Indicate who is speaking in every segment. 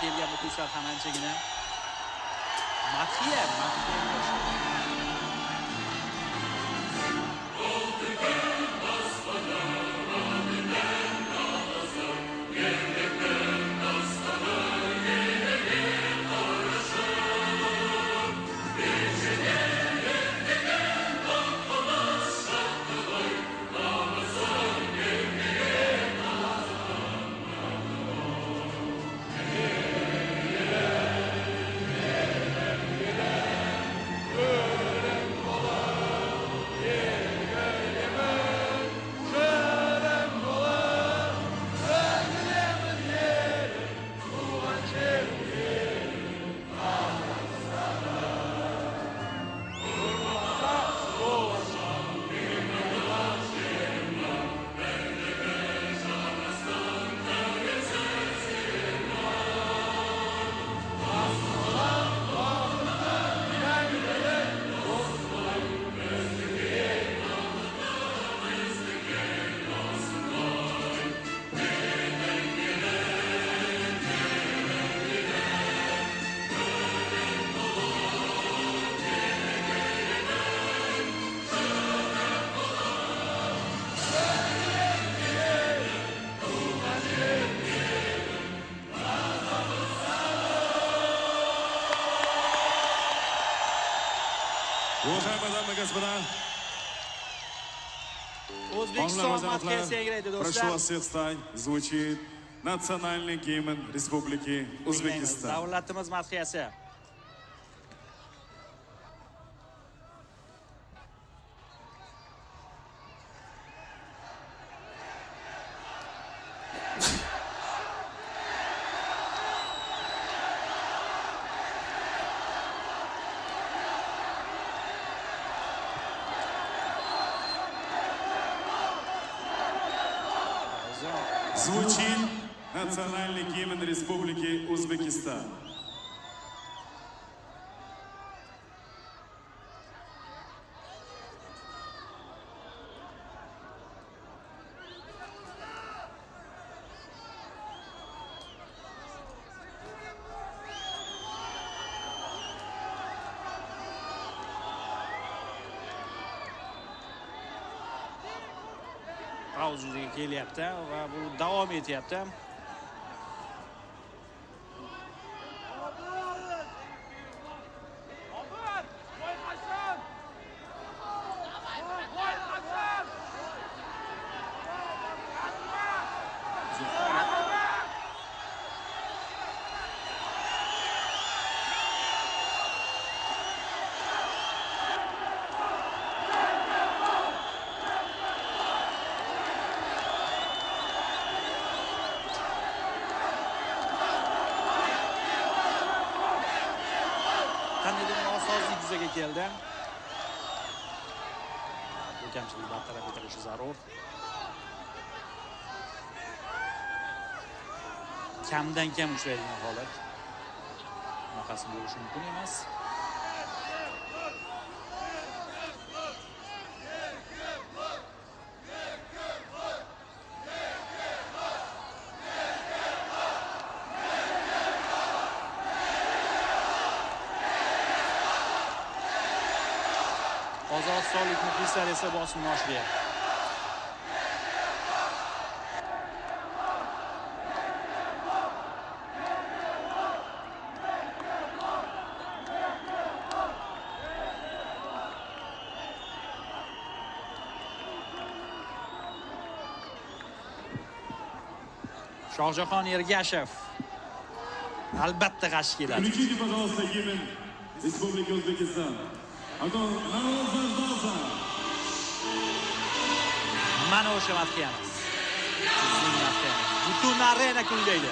Speaker 1: kelgan muxlislar ham anchagina. Madhiya.
Speaker 2: Уважаемые дамы и господа,
Speaker 1: O'zbekiston madhiyasi yangraydi
Speaker 2: прошу
Speaker 1: do'stlar.
Speaker 2: вас всех встать, звучит национальный гимн Республики Узбекистан.
Speaker 1: Davlatimiz madhiyasi.
Speaker 2: Звучит национальный гимн Республики Узбекистан.
Speaker 1: Pauzaga kelyapti va bu davom etyapti. Qandaydir nosozlik yuzaga keldi. Bu kamchilik bartaraf etilishi zarur. Kamdan kam uchraydigan holat. Bunaqasi bo'lishi mumkin emas. Qozog'istonlik muxlislar esa bosimni oshiryapti. Shohjahon Ergashev albatta qarshi keladi.
Speaker 2: Включите, пожалуйста, гимн Республики Узбекистан. А то народ заждался.
Speaker 1: Mana o'sha madhiyamiz. Bizning madhiyamiz. Butun arena kuylaydi.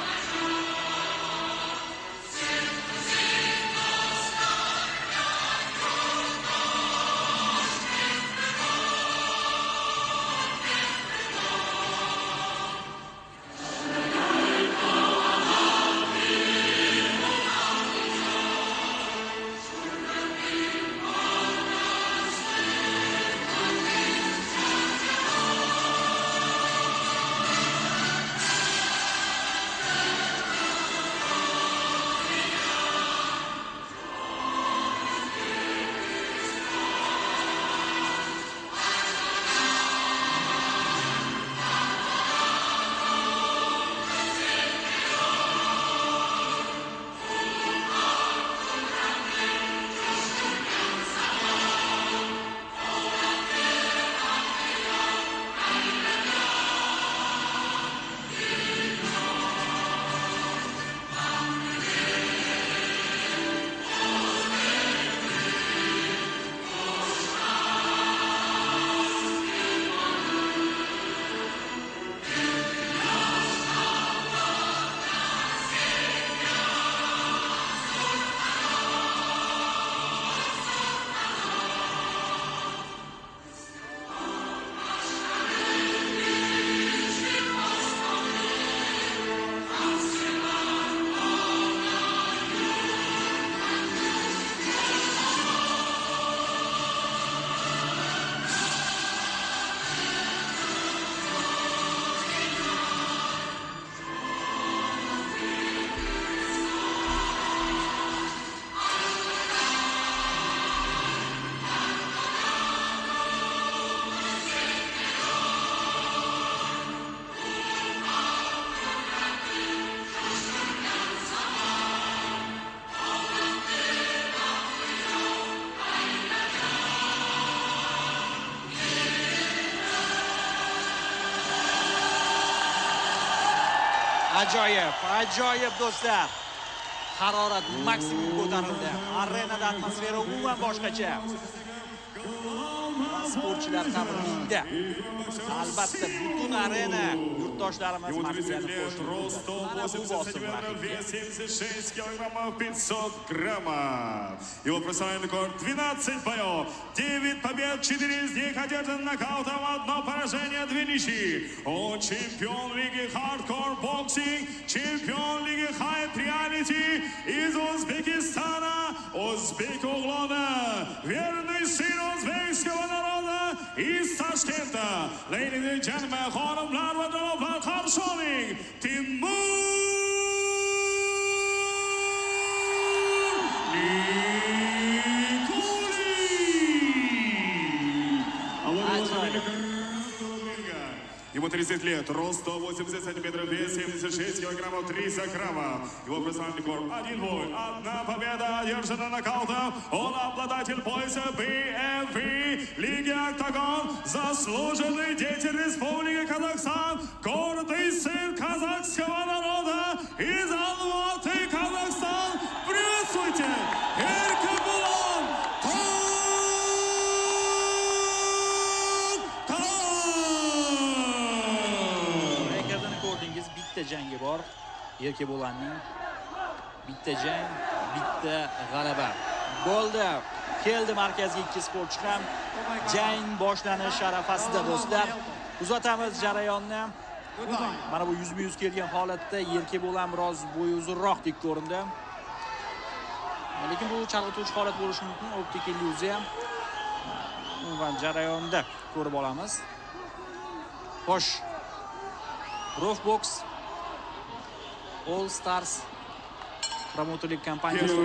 Speaker 1: Ajoyib do'stlar. Harorat maksimum ko'tarildi. Arenada atmosfera umuman boshqacha. Sportchilar ham ringda. Albatta butun arena yurtdoshlarimiz maqsadini
Speaker 3: вес 76 килограммов 500 граммов. Его профессиональный рекорд 12 боев, 9 побед, 4 из них одержан нокаутом, 1 поражение, 2 ничьи. Он чемпион лиги Hardcore Boxing, чемпион лиги Hype Reality из Узбекистана, Узбек Углона, верный сын узбекского народа из Ташкента. Ladies and gentlemen, xonimlar va janoblar, qarshi oling, Timur Ему 30 лет, рост 180 сантиметров, вес 76 килограммов 300 граммов. Его профессиональный рекорд 1 бой, 1 победа, одержана нокаутом. Он обладатель пояса BFB Лиги Октагон, заслуженный деятель Республики Казахстан, гордый сын казахского народа из Алматы, Казахстан. Приветствуйте, Эркебулан
Speaker 1: bitta jangi bor. Erkebo'lanning bitta jang, bitta g'alaba. Bo'ldi. Keldi markazga ikki sportchi ham. Jang boshlanish arafasida do'stlar. Uzatamiz jarayonni. Mana bu 100-100 kelgan holatda Erkebo'lan biroz bo'yi uzunroqdek ko'rindi. Lekin bu chalg'ituvchi holat bo'lishi mumkin. Optik illyuziya ham. Umuman jarayonda ko'rib olamiz. Xo'sh. Profbox All Stars promotorlik kompaniyasi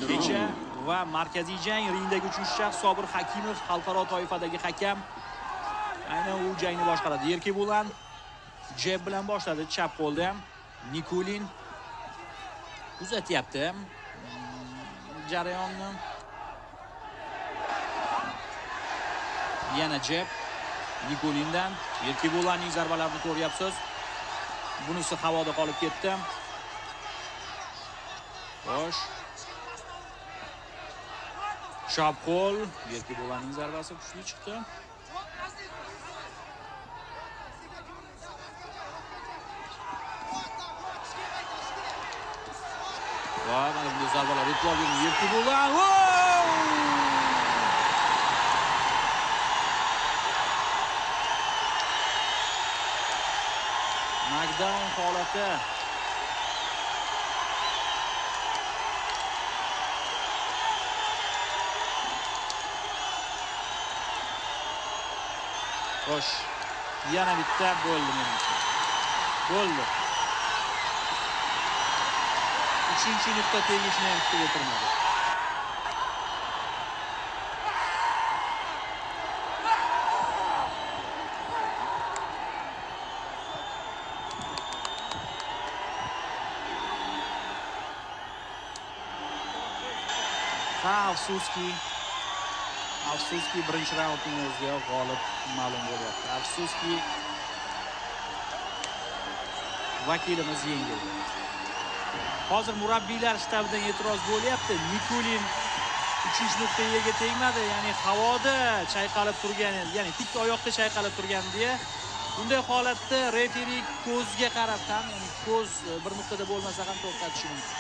Speaker 1: kecha va markaziy jang ringdagi 3-shaxs Sobir Hakimov xalqaro toifadagi hakam. Aynan u jangni boshqaradi. Erkebo'lan jab bilan boshladi, chap qo'lda ham. Nikulin kuzatyapti jarayonni. Yana jab Nikolindan. Erkebo'lanning zarbalarini ko'ryapsiz. Bunisi havoda qolib ketdi. Xo'sh. Chap qo'l. Erkebo'lanning zarbasi kuchli chiqdi. Va mana bunday zarbalar e'tibor bering. Erkebo'lan. Knockdown holati. Xo'sh. Yana bitta bo'ldi menimcha. Bo'ldi. 3-nuqta tegishni ham kutib o'tirmadi. Afsuski birinchi raundning o'ziga g'olib ma'lum bo'lyapti. Afsuski vakilimiz yengildi. Hozir murabbiylar shtabidan e'tiroz bo'lyapti. Nikulin 3-nuqtaga tegmadi, ya'ni havoda chayqalib turgan, ya'ni tik oyoqda chayqalib turgan deya. Bunday holatda referi ko'zga qarab ham, ya'ni ko'z bir nuqtada bo'lmasa ham to'xtatishi mumkin.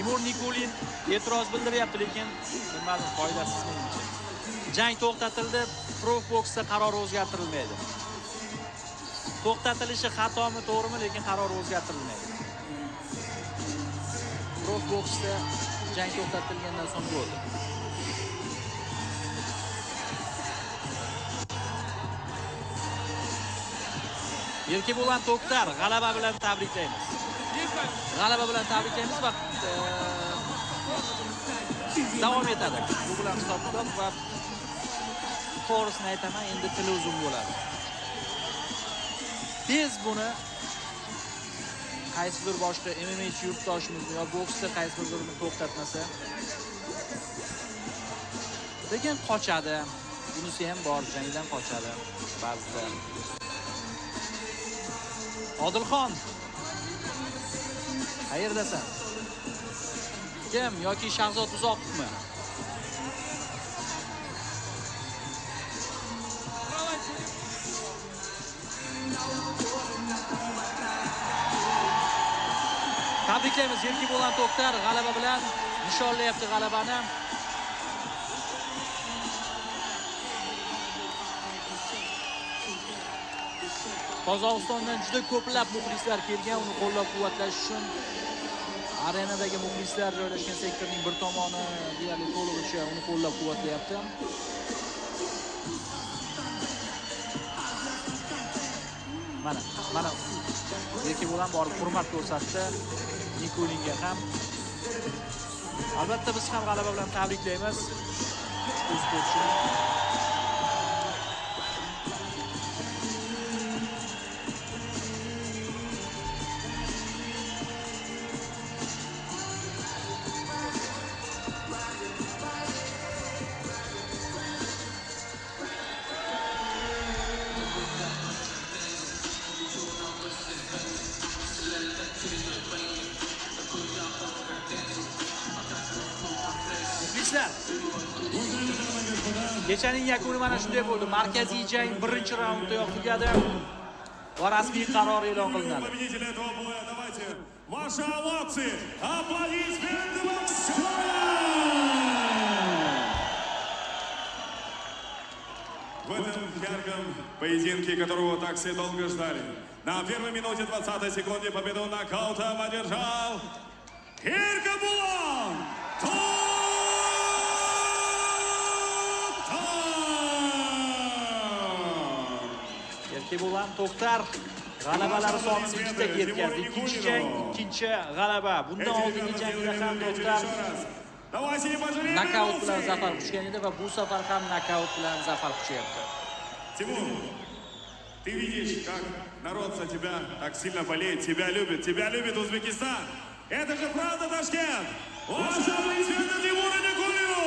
Speaker 1: Timur Nikulin e'tiroz bildiryapti, lekin bilmadim, foydasiz menimcha. Jang to'xtatildi, Profboxda qaror o'zgartirilmaydi. To'xtatilishi xatomi, to'g'rimi, lekin qaror o'zgartirilmaydi. Profboxda jang to'xtatilgandan so'ng bo'ldi. Erkebo'lan To'xtar g'alaba bilan tabriklaymiz. G'alaba bilan tabriklaymiz va davom etadi. Bu bilan hisob-kitob va to'g'risini aytaman, endi tili uzun bo'ladi. Tez buni qaysidir boshqa MMAchi yurtdoshimiz yo boksda qaysidir birini to'xtatmasa, lekin qochadi. Bunisi ham bor, jangdan qochadi ba'zida. Odilxon, qayerdasan? Kim yoki Shahzod Uzoqovmi? Tabriklaymiz, Erki Bo'lan To'xtar g'alaba bilan nishonlayapti g'alabani. Qozog'istondan juda ko'plab muxlislar kelgan, uni qo'llab-quvvatlash uchun arenadagi muxlislar joylashgan sektorning bir tomoni deyarli to'lig'icha uni qo'llab-quvvatlayapti. Mana Erki Bo'lan borib hurmat ko'rsatdi Nikolinga ham. Albatta biz ham g'alaba bilan tabriklaymiz sportchini. Kechaning yakuni mana shunday bo'ldi. Markaziy jang birinchi raundda tugadi va rasmiy qaror e'lon qilinadi.
Speaker 3: Ваши овации, аплодисменты в этом ярком поединке, которого так все долго ждали. На первой минуте 20 секунде победу нокаутом одержал Erki Bo'lan
Speaker 1: Erki Bo'lan To'xtar g'alabalari sonini 2 taga yetkazdi. Ikkinchi jang, ikkinchi g'alaba. Bundan oldingi jangda ham To'xtar nokaut bilan zafar quchgan edi va bu safar ham nokaut bilan zafar quchyapti.
Speaker 3: Тимур, ты видишь, как народ за тебя так сильно болеет, тебя любит Узбекистан. Это же правда, Ташкент? Ваши аплодисменты Тимуру Никулину!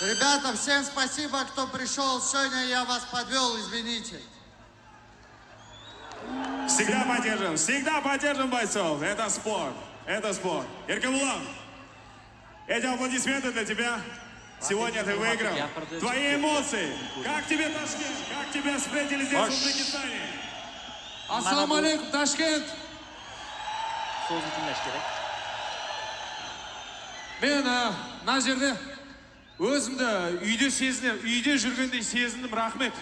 Speaker 4: Ребята, всем спасибо, кто пришел. Сегодня я вас подвел, извините.
Speaker 3: Всегда поддержим бойцов. Это спорт. Erki Bo'lan, эти аплодисменты для тебя. Сегодня ты выиграл. Твои эмоции. Как тебе Ташкент? Как тебя встретили здесь, в Узбекистане?
Speaker 5: Assalomu alaykum, Tashkent.
Speaker 1: So'zni tinglash kerak.
Speaker 5: Men mana yerda o'zimni uyda жүргендей sezindim, rahmet.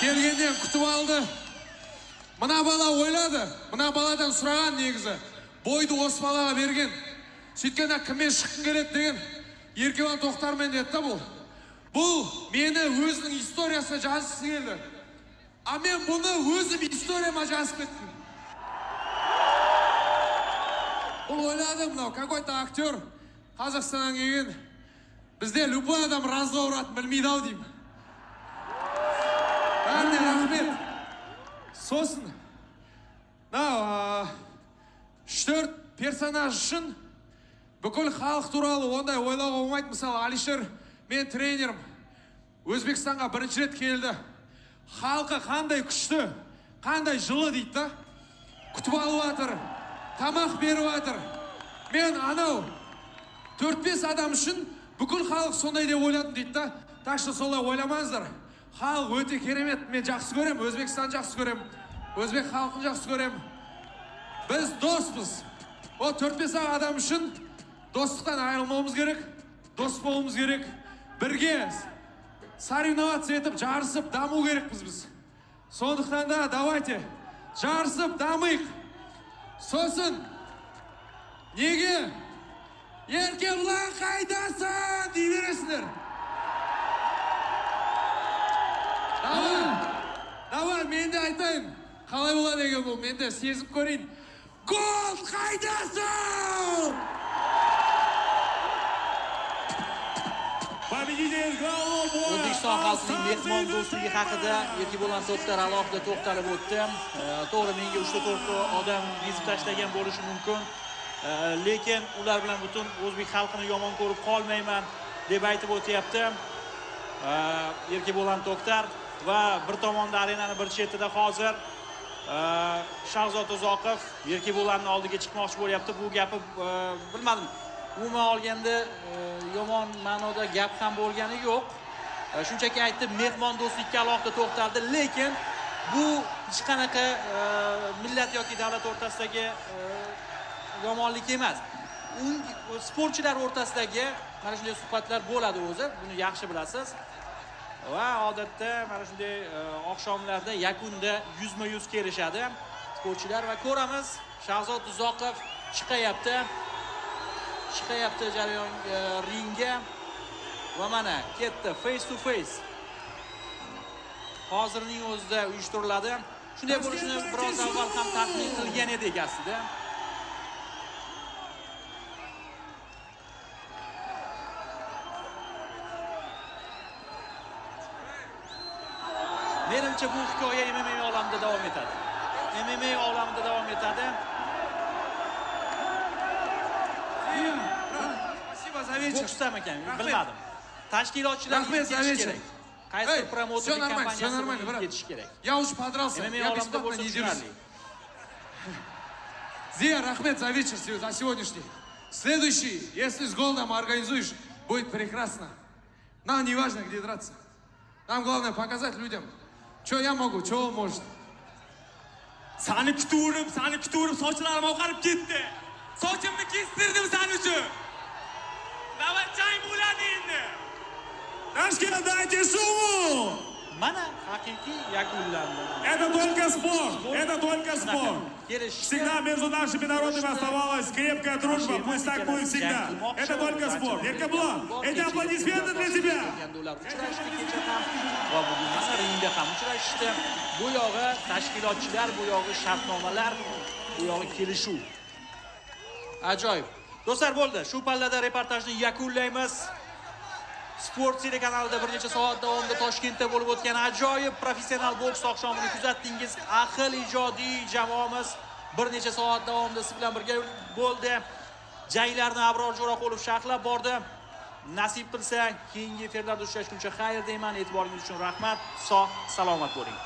Speaker 5: Kelganda kutib oldi. Mana bala o'yladi. Mana baladan so'ragan negizi. Bo'yni o'z balaga bergan. Сөйткенде kimmen chiqqim keladi degan. Erki Bo'lan To'xtarmen dedi bu. Bu meni o'zining istoriyasida жазғысы keldi. А men buni o'zim istoriyama жазып ketdim. Бұл o'yladim, какой-то актер Қазақстаннан kelgan. Bizde любой адам разговор bilmaydi ау deyman. Qanday rahmet. So'sin. 3-4 personaj uchun бүкіл халық туралы ондай ойлауға болмайды. Мысалы, Алишер, мен тренерім. Өзбекстанға бірінші рет келді. Халқы қандай күшті, қандай жылы дейді да. Күтіп алып жатыр, тамақ беріп жатыр. Мен анау 4-5 адам үшін бүкіл халық сондай деп ойладым дейді да. Так что солай ойламаңыздар. Халық өте керемет. Мен жақсы көрем, Өзбекстан жақсы көрем. Өзбек халқын жақсы көрем. Біз доспыз. О 4-5 адам үшін достықтан айырылмауымыз керек, дос болуымыз керек. Бірге соревноваться етіп, жарысып, даму керекпіз біз. Сондықтан да, давайте, жарысып, дамайық. Сосын, неге? Ерке Bo'lan қайдасың? Дей бересіңдер. Давай, мен де айтайын. Қалай болады екен бұл, мен де сезіп көрейін. Gol qaydasin!
Speaker 2: Победитель голубой.
Speaker 1: O'zbekiston xalqining mehmon do'stligi haqida Erki Bo'lanto'xtar alohida to'xtalib o'tdi. To'g'ri, menga 3-4 odam yezib tashlagan bo'lishi mumkin, lekin ular bilan butun o'zbek xalqini yomon ko'rib qolmayman deb aytib o'tyapti Erki Bo'lanto'xtar. Va bir tomonda arenani bir chetida hozir Shahzod Uzoqov Erki Bo'lanning oldiga chiqmoqchi bo'lyapti. Bu gapi bilmadim. Umuman olganda yomon ma'noda gap ham bo'lgani yo'q. Shunchaki aytib, mehmon do'stlikka alohida to'xtaldi, lekin bu hech qanaqa millat yoki davlat o'rtasidagi yomonlik emas. Sportchilar o'rtasidagi mana shunday suhbatlar bo'ladi o'zi, buni yaxshi bilasiz. Va odatda mana shunday oqshomlarda yakunda yuzma-yuz kelishadi sportchilar va ko'ramiz, Shahzod Uzoqov chiqayapti jarayon ringga va mana ketdi face to face. Hozirning o'zida uyushtiriladi. Shunday bo'lishini biroz avval ham taxmin qilgan edik aslida. Menimcha bu hikoya MMA olamida davom etadi. MMA olamida davom etadi.
Speaker 5: Спасибо за вечер.
Speaker 1: Boksdan ekan, bilmadim. Tashkilotchilar ketish kerak. Qaysi promouterlik kompaniyasi ketish kerak.
Speaker 5: Я уж подрался.
Speaker 1: MMA
Speaker 5: Я
Speaker 1: olamida
Speaker 5: бесплатно
Speaker 1: bo'lsa
Speaker 5: не держусь.
Speaker 1: tushunarli.
Speaker 5: Зия, Рахмет, за вечер, за сегодняшний. Следующий, если с голодом организуешь, будет прекрасно. Нам не важно, где драться. Нам главное показать людям, что я могу, что он может.
Speaker 6: Seni kutib sochlarim oqarib ketdi. Sochimni kestirdim sen uchun. Navbatchang bo'ladi endi.
Speaker 3: Tashkent, дайте шуму!
Speaker 1: Mana haqiqiy yakunlandi.
Speaker 3: Это только спорт. Это только спорт. Всегда между нашими народами оставалась крепкая дружба. Пусть так будет всегда. Это только спорт. Еркеблан, эти аплодисменты для тебя.
Speaker 1: Va bugun mana ringda ham uchrashishdi. Bu yog'i tashkilotchilar, bu yog'i shartnomalar, bu yog'i kelishuv. Ajoyib. Do'stlar, bo'ldi. Shu pallada reportajni yakunlaymiz. Sport telekanalida bir necha soat davomida Toshkentda bo'lib o'tgan ajoyib professional boks oqshomini kuzatdingiz. Ahil ijodiy jamoamiz bir necha soat davomida siz bilan birga bo'ldi. Janglarni Abror Jo'raqulov sharhlab bordi. Nasib qilsa, keyingi efirlarda uchrashguncha xayr deyman. E'tiboringiz uchun rahmat. Sog', salomat bo'ling.